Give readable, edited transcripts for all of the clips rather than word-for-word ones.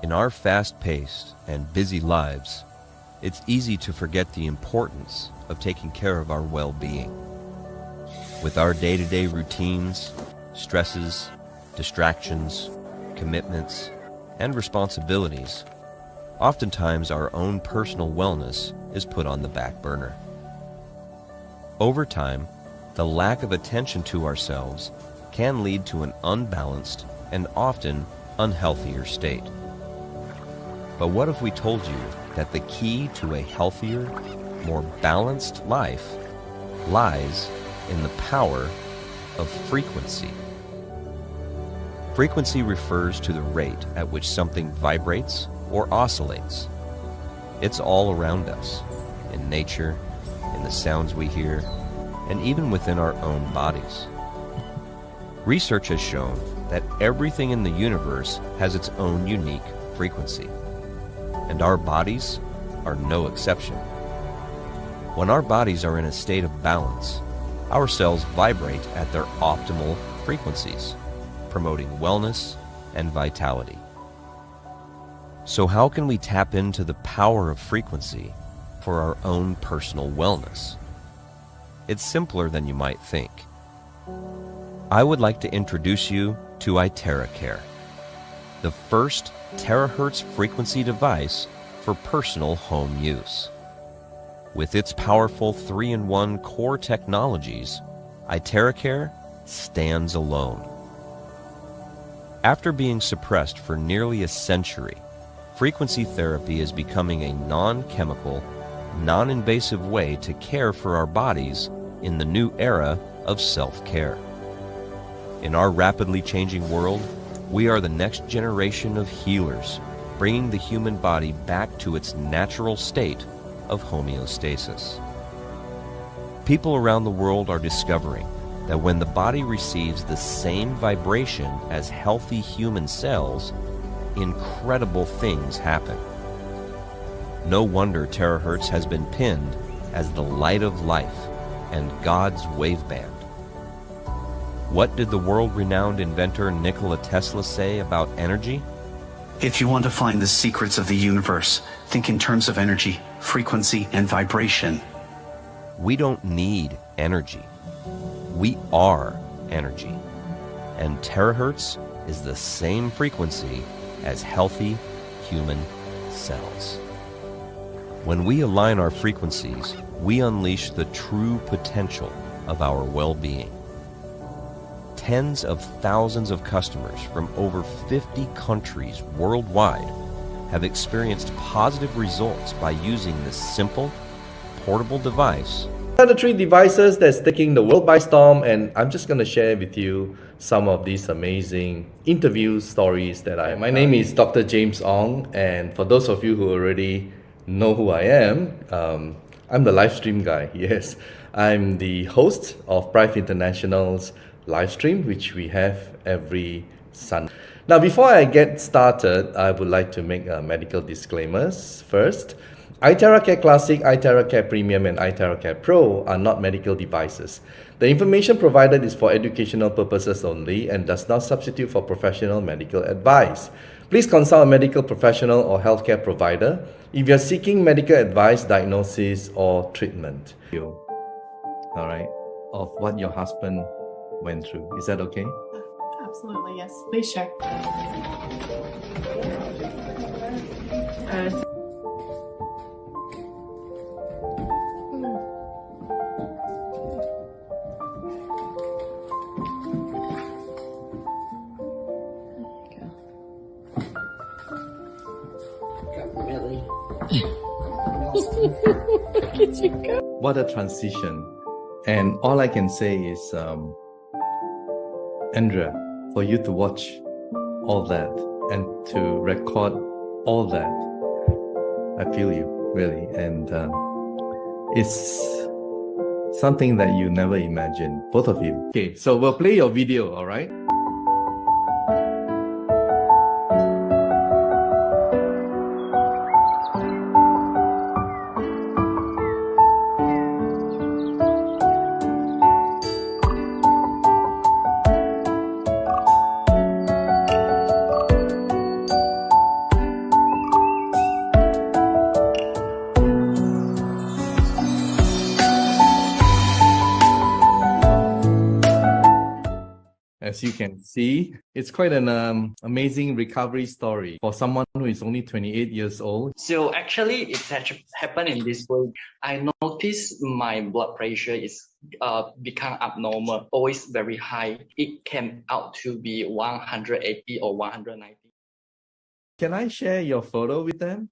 In our fast-paced and busy lives, it's easy to forget the importance of taking care of our well-being. With our day-to-day routines, stresses, distractions, commitments, and responsibilities, oftentimes our own personal wellness is put on the back burner. Over time, the lack of attention to ourselves can lead to an unbalanced and often unhealthier state. But what if we told you that the key to a healthier, more balanced life lies in the power of frequency? Frequency refers to the rate at which something vibrates or oscillates. It's all around us, in nature, in the sounds we hear, and even within our own bodies. Research has shown that everything in the universe has its own unique frequency, and our bodies are no exception. When our bodies are in a state of balance, our cells vibrate at their optimal frequencies, promoting wellness and vitality. So how can we tap into the power of frequency for our own personal wellness? It's simpler than you might think. I would like to introduce you to IteraCare, the first terahertz frequency device for personal home use. With its powerful 3-in-1 core technologies, IteraCare stands alone. After being suppressed for nearly a century, frequency therapy is becoming a non-chemical, non-invasive way to care for our bodies in the new era of self-care. In our rapidly changing world, we are the next generation of healers, bringing the human body back to its natural state of homeostasis. People around the world are discovering that when the body receives the same vibration as healthy human cells, incredible things happen. No wonder terahertz has been pinned as the light of life and God's waveband. What did the world-renowned inventor Nikola Tesla say about energy? If you want to find the secrets of the universe, think in terms of energy, frequency, and vibration. We don't need energy. We are energy. And terahertz is the same frequency as healthy human cells. When we align our frequencies, we unleash the true potential of our well-being. Tens of thousands of customers from over 50 countries worldwide have experienced positive results by using this simple, portable device. These are the 3 devices that's taking the world by storm, and I'm just going to share with you some of these amazing interview stories that My name is Dr. James Ong, and for those of you who already know who I am, I'm the live stream guy. Yes, I'm the host of Prive International's live stream, which we have every Sunday. Now, before I get started, I would like to make medical disclaimers. First, IteraCare Classic, IteraCare Premium, and IteraCare Pro are not medical devices. The information provided is for educational purposes only and does not substitute for professional medical advice. Please consult a medical professional or healthcare provider if you're seeking medical advice, diagnosis, or treatment. All right, of what your husband went through. Is that okay? Absolutely, yes. Please share. Really? Look at you go. What a transition. And all I can say is, Andrea, for you to watch all that and to record all that, I feel you, really. And it's something that you never imagined, both of you. Okay, so we'll play your video, all right? As you can see, it's quite an amazing recovery story for someone who is only 28 years old. So actually, it happened in this way. I noticed my blood pressure is become abnormal, always very high. It came out to be 180 or 190. Can I share your photo with them?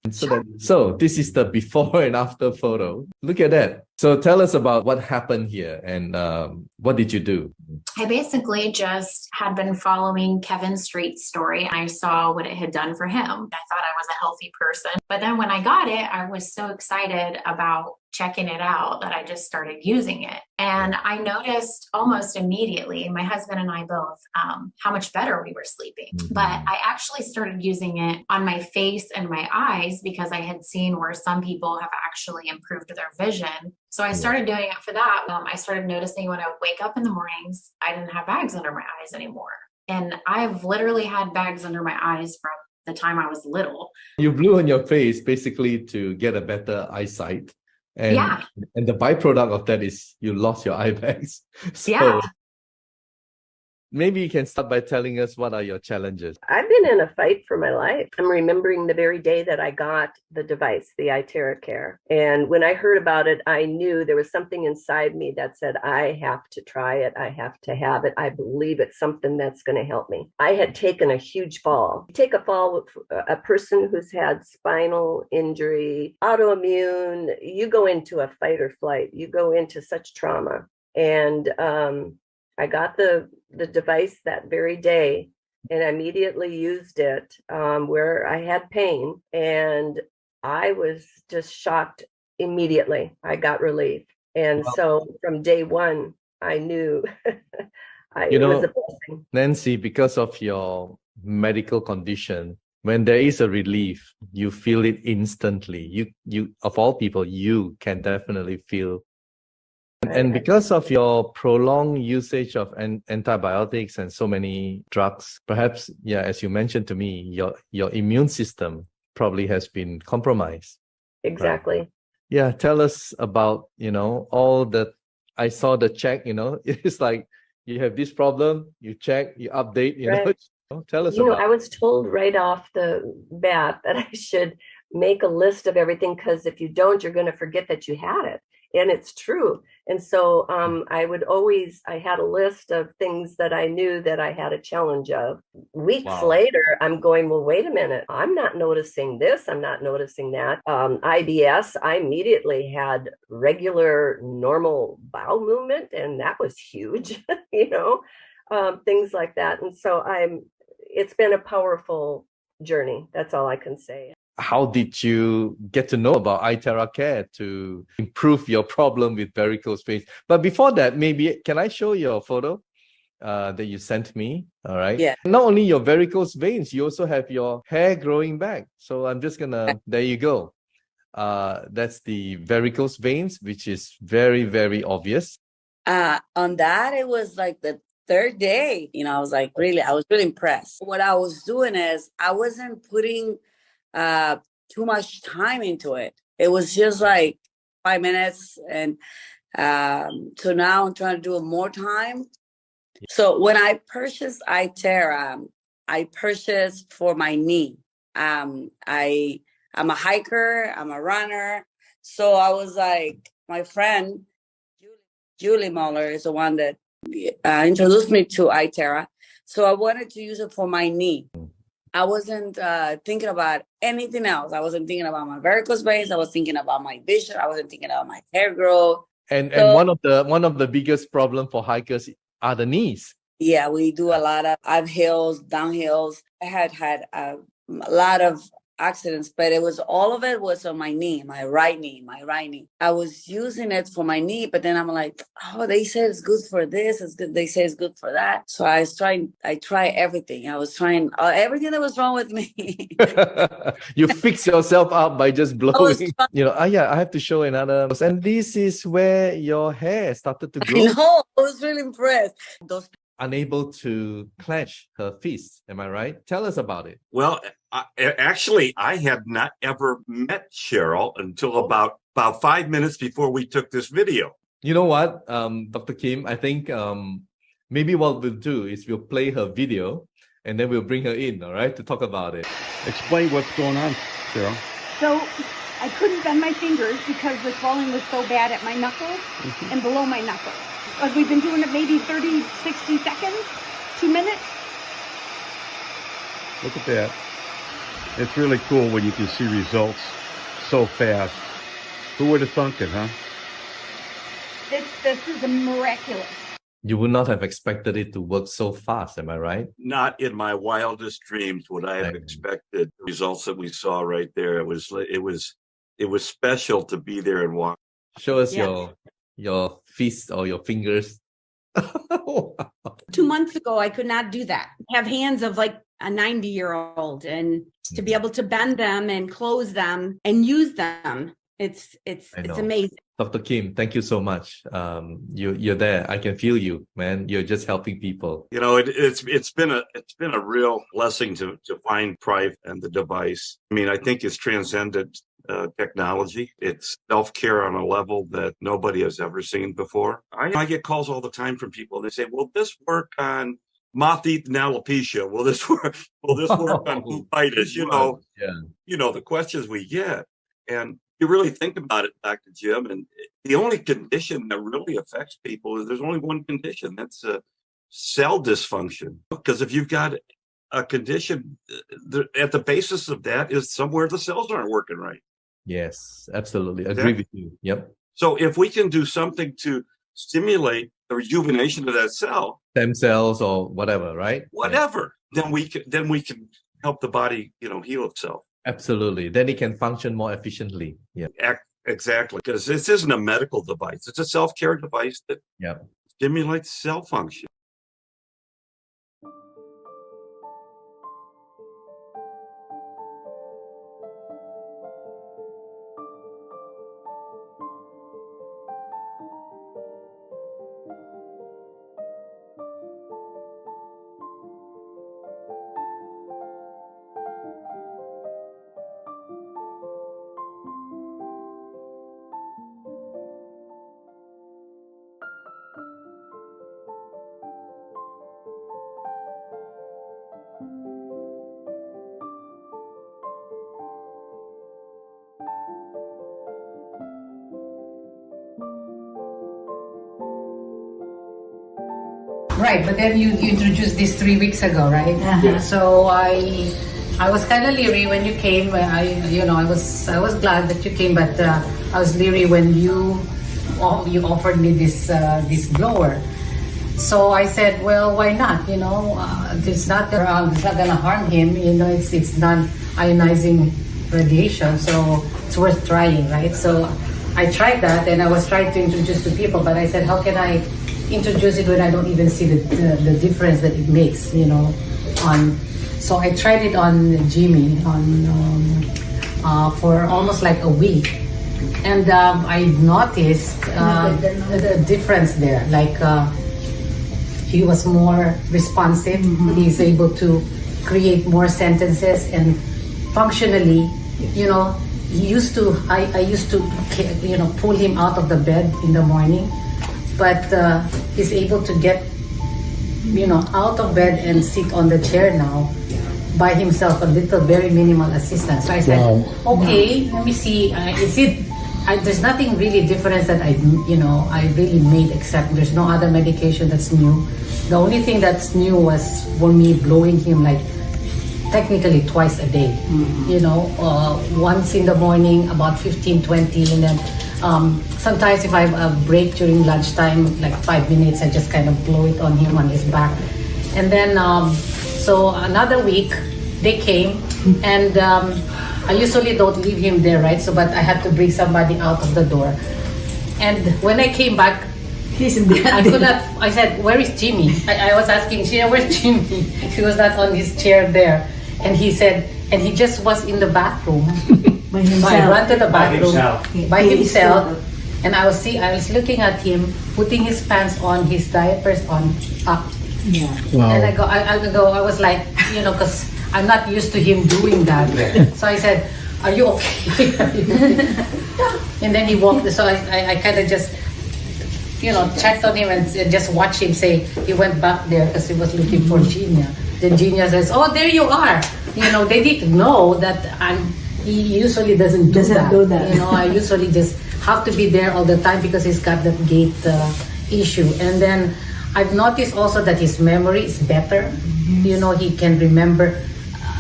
So this is the before and after photo. Look at that. So tell us about what happened here and what did you do? I basically just had been following Kevin Street's story. I saw what it had done for him. I thought I was a healthy person. But then when I got it, I was so excited about checking it out that I just started using it. And I noticed almost immediately, my husband and I both, how much better we were sleeping. But I actually started using it on my face and my eyes because I had seen where some people have actually improved their vision. So I started doing it for that. I started noticing when I would wake up in the mornings, I didn't have bags under my eyes anymore. And I've literally had bags under my eyes from the time I was little. You blew on your face basically to get a better eyesight. And, and the byproduct of that is you lost your eye bags. So maybe you can start by telling us what are your challenges. I've been in a fight for my life. I'm remembering the very day that I got the device, the IteraCare. And when I heard about it, I knew there was something inside me that said, I have to try it. I have to have it. I believe it's something that's going to help me. I had taken a huge fall. You take a fall with a person who's had spinal injury, autoimmune, you go into a fight or flight. You go into such trauma. And I got the device that very day and immediately used it where I had pain, and I was just shocked immediately. I got relief. And so from day one, I knew it was a blessing. Nancy, because of your medical condition, when there is a relief, you feel it instantly. You of all people, you can definitely feel. And because of your prolonged usage of antibiotics and so many drugs, perhaps, as you mentioned to me, your immune system probably has been compromised. Exactly. Right? Yeah, tell us about, all the, I saw the check, it's like you have this problem, you check, you update, tell us about. I was told right off the bat that I should make a list of everything, because if you don't, you're going to forget that you had it. And it's true. And so I had a list of things that I knew that I had a challenge of. Weeks later, I'm going, well, wait a minute. I'm not noticing this. I'm not noticing that. IBS, I immediately had regular, normal bowel movement. And that was huge, things like that. And so it's been a powerful journey. That's all I can say. How did you get to know about IteraCare to improve your problem with varicose veins? But before that, maybe can I show your photo that you sent me? All right. Yeah. Not only your varicose veins, you also have your hair growing back. So I'm just gonna, there you go. That's the varicose veins, which is very, very obvious. On that, it was like the third day. I was really impressed. What I was doing is I wasn't putting too much time into it. It was just like 5 minutes, and so now I'm trying to do it more time. So when I purchased IteraCare, I purchased for my knee. I'm a hiker, I'm a runner, so I was like, my friend Julie Muller is the one that introduced me to IteraCare. So I wanted to use it for my knee. I wasn't thinking about anything else. I wasn't thinking about my varicose veins. I was thinking about my vision. I wasn't thinking about my hair growth. And one of the biggest problem for hikers are the knees. Yeah, we do a lot of uphills, downhills. I had a lot of accidents, but all of it was on my knee, my right knee. I was using it for my knee, but then I'm like, oh, they said it's good for this, it's good. They say it's good for that. So I try everything. I was trying everything that was wrong with me. You fix yourself up by just blowing. I have to show another. And this is where your hair started to grow. I was really impressed. Unable to clench her fists. Am I right? Tell us about it. Well, actually, I had not ever met Cheryl until about 5 minutes before we took this video. You know what, Dr. Kim, I think Maybe what we'll do is we'll play her video and then we'll bring her in, all right, to talk about it. Explain what's going on, Cheryl. So I couldn't bend my fingers because the swelling was so bad at my knuckles and below my knuckles. We've been doing it maybe 30, 60 seconds, 2 minutes. Look at that. It's really cool when you can see results so fast. Who would have thunk it, huh? This is miraculous. You would not have expected it to work so fast, am I right? Not in my wildest dreams would I have expected the results that we saw right there. It was special to be there and watch. Show us your fist or your fingers. 2 months ago, I could not do that. Have hands of like a 90-year-old, and to be able to bend them and close them and use them, it's amazing. Dr. Kim, thank you so much. You're there. I can feel you, man. You're just helping people. You know, it's been a real blessing to find Prive and the device. I mean, I think it's transcended technology. It's self-care on a level that nobody has ever seen before. I get calls all the time from people. They say, "Will this work on moth-eaten alopecia? Will this work on uveitis?" You know the questions we get, and you really think about it, Dr. Jim, and the only condition that really affects people is there's only one condition. That's cell dysfunction. Because if you've got a condition, at the basis of that is somewhere the cells aren't working right. Yes, absolutely. Agree with you. Yep. So if we can do something to stimulate the rejuvenation of that cell, stem cells or whatever, right? Whatever, then we can help the body, heal itself. Absolutely. Then it can function more efficiently. Yeah. Exactly. Because this isn't a medical device. It's a self-care device that stimulates cell function. Right, but then you introduced this 3 weeks ago, right? So I was kind of leery when you came. I was glad that you came, but I was leery when you offered me this blower. So I said, well, why not? It's not gonna harm him. It's non-ionizing radiation, so it's worth trying, right? So I tried that, and I was trying to introduce to people, but I said, how can I introduce it when I don't even see the difference that it makes, so I tried it on Jimmy for almost like a week, and I noticed the difference there. Like he was more responsive. He's able to create more sentences, and functionally, I used to pull him out of the bed in the morning, but he's able to get out of bed and sit on the chair now by himself, a little very minimal assistance. So I said, okay, let me see, there's nothing really different that I really made, except there's no other medication that's new. The only thing that's new was for me blowing him like technically twice a day, once in the morning about 15-20, and then sometimes if I have a break during lunchtime, like 5 minutes, I just kind of blow it on him on his back. And then so another week they came, and I usually don't leave him there, right? So but I had to bring somebody out of the door, and when I came back, I said, where is Jimmy? I was asking, where's Jimmy? He was not on his chair there. And he said, and he just was in the bathroom. By himself. So I ran to the bathroom by himself. And I was looking at him putting his pants on, his diapers on, up. Yeah. Wow. And I was like, because I'm not used to him doing that. So I said, are you okay? And then he walked. So I kind of just, checked on him and just watched him say he went back there because he was looking for Genia. Then Genia says, "Oh, there you are." They didn't know that he usually doesn't do that. I usually just have to be there all the time because he's got that gait issue. And then I've noticed also that his memory is better. He can remember.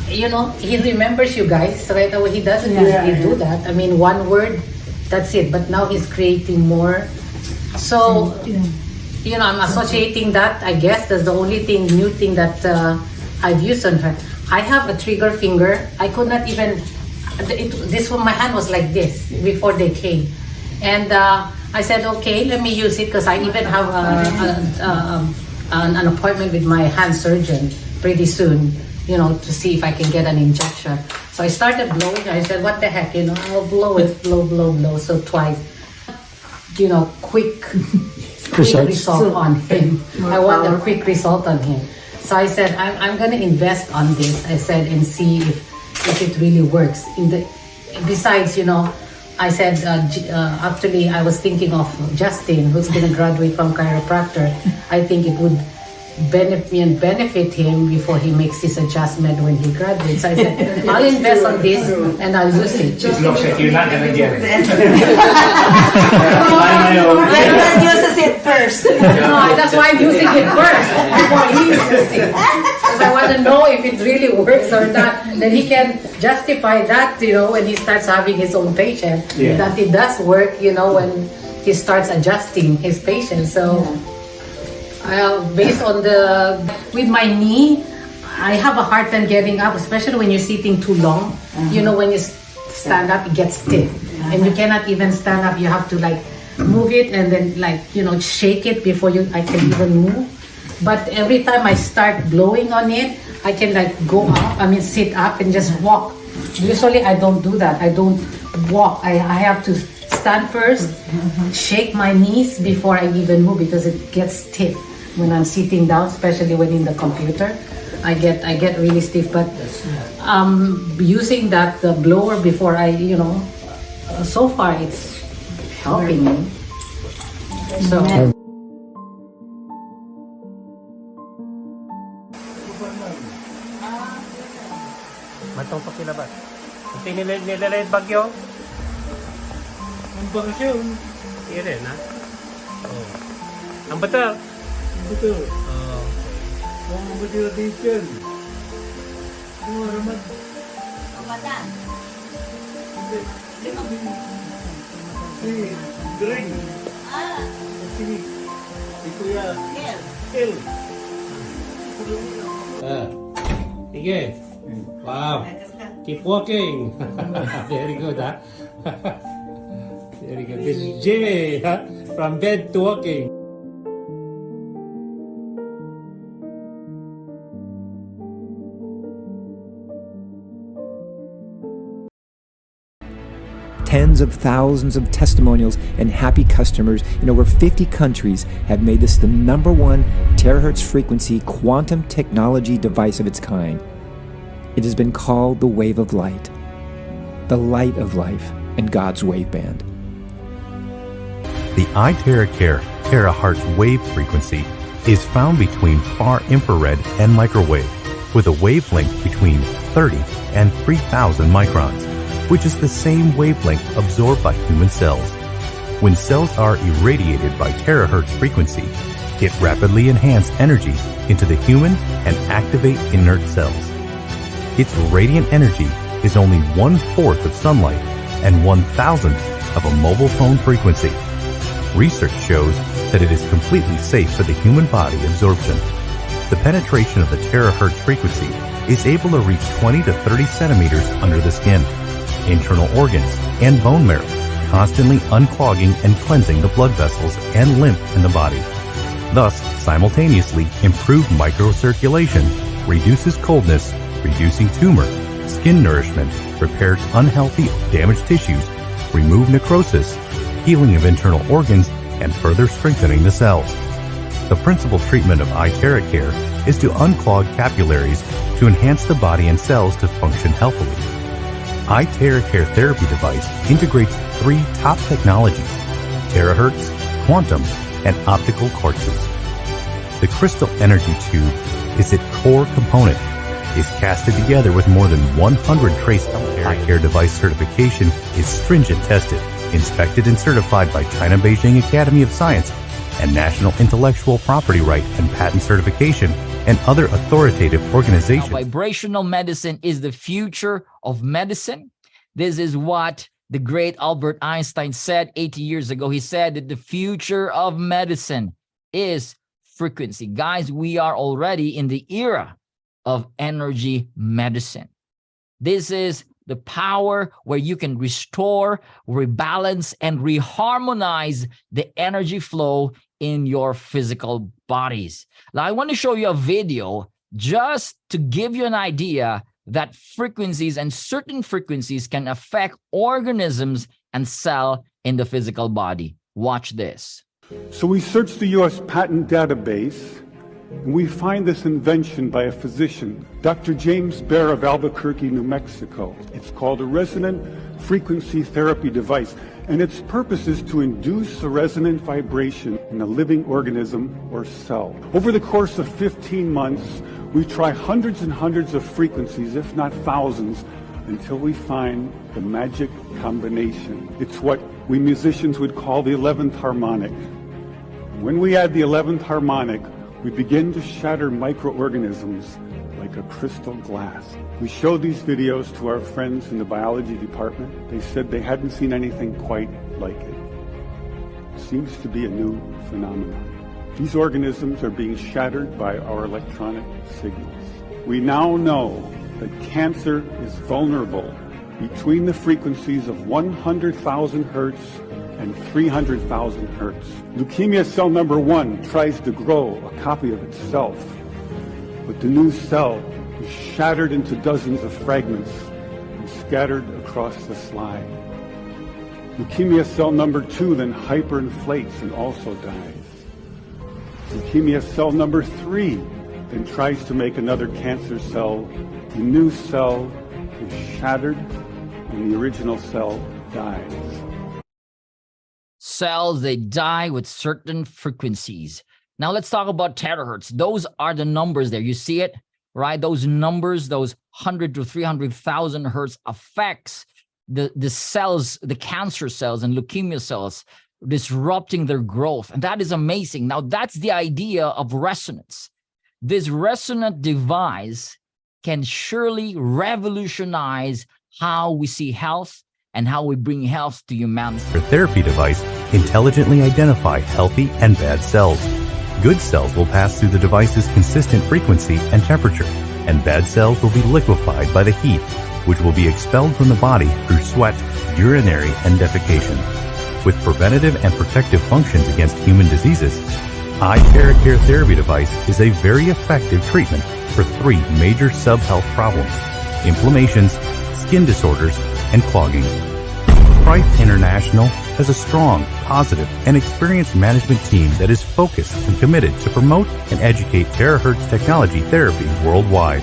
He remembers you guys right away. He doesn't usually do that. I mean, one word, that's it. But now he's creating more. So, I'm associating that. I guess that's the only new thing that I've used on her. I have a trigger finger. I could not even. This one, my hand was like this before they came, and I said, okay, let me use it because I even have an appointment with my hand surgeon pretty soon. To see if I can get an injection. So I started blowing. I said, what the heck, I'll blow it, blow. So twice, quick result on him. I want a quick result on him. So I said, I'm going to invest on this. I said, and see if it really works. Besides, I said, actually, I was thinking of Justin, who's going to graduate from chiropractor. I think it would benefit him before he makes his adjustment when he graduates. I said, I'll invest on this and I'll use it. It looks like you're not going to get it. Everyone uses it first. No, that's why I'm using it first before he uses it. Because I want to know if it really works or not. Then he can justify that, when he starts having his own patient, that it does work, when he starts adjusting his patient. So. Based on with my knee, I have a hard time getting up, especially when you're sitting too long. When you stand up, it gets stiff, and you cannot even stand up. You have to move it and then shake it before I can even move. But every time I start blowing on it, I can go up. I mean, sit up and just walk. Usually, I don't do that. I don't walk. I have to stand first, shake my knees before I even move because it gets stiff. When I'm sitting down, especially when in the computer, I get really stiff. But using that blower before so far it's helping me. So. Matong pakilabas. Kasi nilalait bagyo. Ang bakasyon. Iyan ha? Oh. Ang bata. Betul. Orang betul teacher. Semua ramad. Ramatan. Si Green. Sini. Itu ya. Kel. Sige. Wow. Keep walking. Very good, huh? Very good. This is Jimmy, from bed to walking. Tens of thousands of testimonials and happy customers in over 50 countries have made this the #1 terahertz frequency quantum technology device of its kind. It has been called the wave of light, the light of life, and God's waveband. The IteraCare terahertz wave frequency is found between far infrared and microwave, with a wavelength between 30 and 3,000 microns, which is the same wavelength absorbed by human cells. When cells are irradiated by terahertz frequency, it rapidly enhances energy into the human and activate inert cells. Its radiant energy is only 1/4 of sunlight and 1,000th of a mobile phone frequency. Research shows that it is completely safe for the human body absorption. The penetration of the terahertz frequency is able to reach 20 to 30 centimeters under the skin, internal organs, and bone marrow, constantly unclogging and cleansing the blood vessels and lymph in the body. Thus, simultaneously improved microcirculation, reduces coldness, reducing tumor, skin nourishment, repairs unhealthy, damaged tissues, remove necrosis, healing of internal organs, and further strengthening the cells. The principal treatment of IteraCare is to unclog capillaries to enhance the body and cells to function healthily. IteraCare therapy device integrates 3 top technologies: terahertz, quantum, and optical quartzes. The crystal energy tube is its core component, is casted together with more than 100 trace IteraCare device certification is stringent tested, inspected and certified by China Beijing Academy of Science and National Intellectual Property Right and Patent Certification and other authoritative organizations. Now, vibrational medicine is the future of medicine. This is what the great Albert Einstein said 80 years ago. He said that the future of medicine is frequency. Guys, we are already in the era of energy medicine. This is the power where you can restore, rebalance, and reharmonize the energy flow in your physical bodies. Now, I want to show you a video just to give you an idea that frequencies and certain frequencies can affect organisms and cells in the physical body. Watch this. So we searched the U.S. patent database, and we find this invention by a physician, Dr. James Bear of Albuquerque, New Mexico. It's called a resonant frequency therapy device, and its purpose is to induce a resonant vibration in a living organism or cell. Over the course of 15 months, we try hundreds and hundreds of frequencies, if not thousands, until we find the magic combination. It's what we musicians would call the 11th harmonic. When we add the 11th harmonic, we begin to shatter microorganisms like a crystal glass. We showed these videos to our friends in the biology department. They said they hadn't seen anything quite like it. It seems to be a new phenomenon. These organisms are being shattered by our electronic signals. We now know that cancer is vulnerable between the frequencies of 100,000 hertz and 300,000 hertz. Leukemia cell number 1 tries to grow a copy of itself, but the new cell is shattered into dozens of fragments and scattered across the slide. Leukemia cell number 2 then hyperinflates and also dies. Leukemia cell number 3 then tries to make another cancer cell. The new cell is shattered and the original cell dies. Cells, they die with certain frequencies. Now let's talk about terahertz. Those are the numbers there. You see it, right? Those numbers, those 100 to 300,000 hertz affects the cells, the cancer cells and leukemia cells, disrupting their growth. And that is amazing. Now that's the idea of resonance. This resonant device can surely revolutionize how we see health and how we bring health to humanity. Your therapy device intelligently identify healthy and bad cells. Good cells will pass through the device's consistent frequency and temperature, and bad cells will be liquefied by the heat, which will be expelled from the body through sweat, urinary, and defecation. With preventative and protective functions against human diseases, IteraCare therapy device is a very effective treatment for 3 major sub-health problems: inflammations, skin disorders, and clogging. Prife International has a strong, positive, and experienced management team that is focused and committed to promote and educate Terahertz technology therapy worldwide.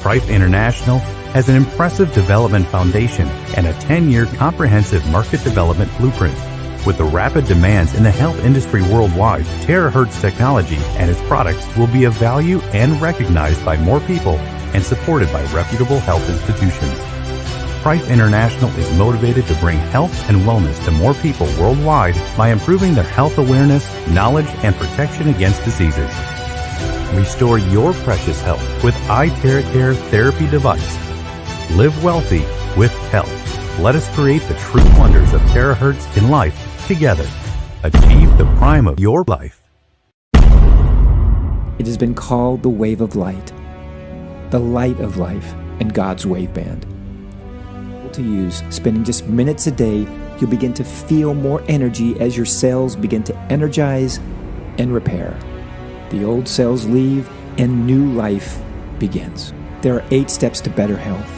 Prife International has an impressive development foundation and a 10-year comprehensive market development blueprint. With the rapid demands in the health industry worldwide, Terahertz technology and its products will be of value and recognized by more people and supported by reputable health institutions. Prife International is motivated to bring health and wellness to more people worldwide by improving their health awareness, knowledge, and protection against diseases. Restore your precious health with IteraCare therapy device. Live wealthy with health. Let us create the true wonders of Terahertz in life together. Achieve the prime of your life. It has been called the wave of light, the light of life in God's waveband. To use, spending just minutes a day, you'll begin to feel more energy as your cells begin to energize and repair. The old cells leave and new life begins. There are 8 steps to better health,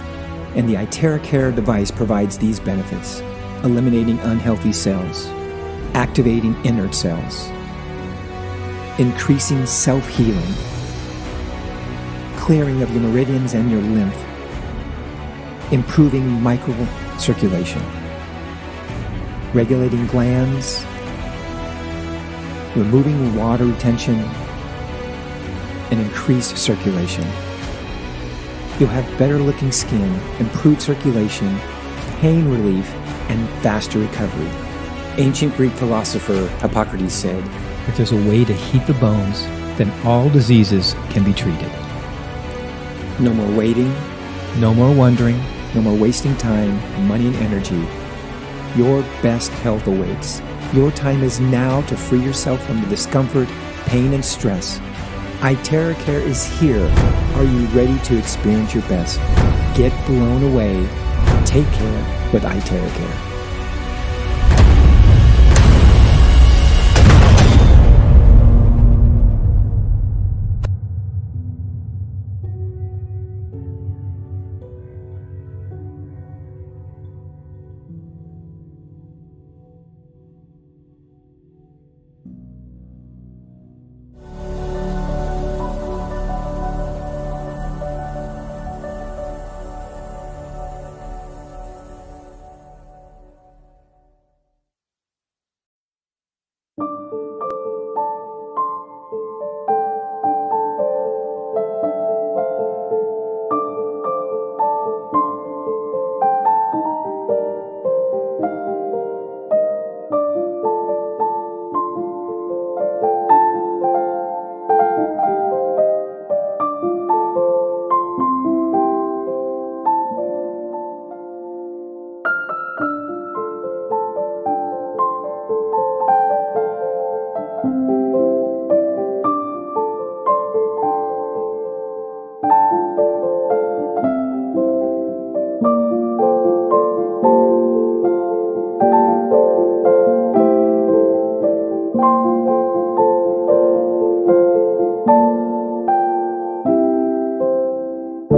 and the IteraCare device provides these benefits: eliminating unhealthy cells, activating inert cells, increasing self-healing, clearing of your meridians and your lymph, improving microcirculation, regulating glands, removing water retention, and increased circulation. You'll have better looking skin, improved circulation, pain relief, and faster recovery. Ancient Greek philosopher Hippocrates said, "If there's a way to heat the bones, then all diseases can be treated." No more waiting, no more wondering, no more wasting time, money, and energy. Your best health awaits. Your time is now to free yourself from the discomfort, pain, and stress. IteraCare is here. Are you ready to experience your best? Get blown away. Take care with IteraCare.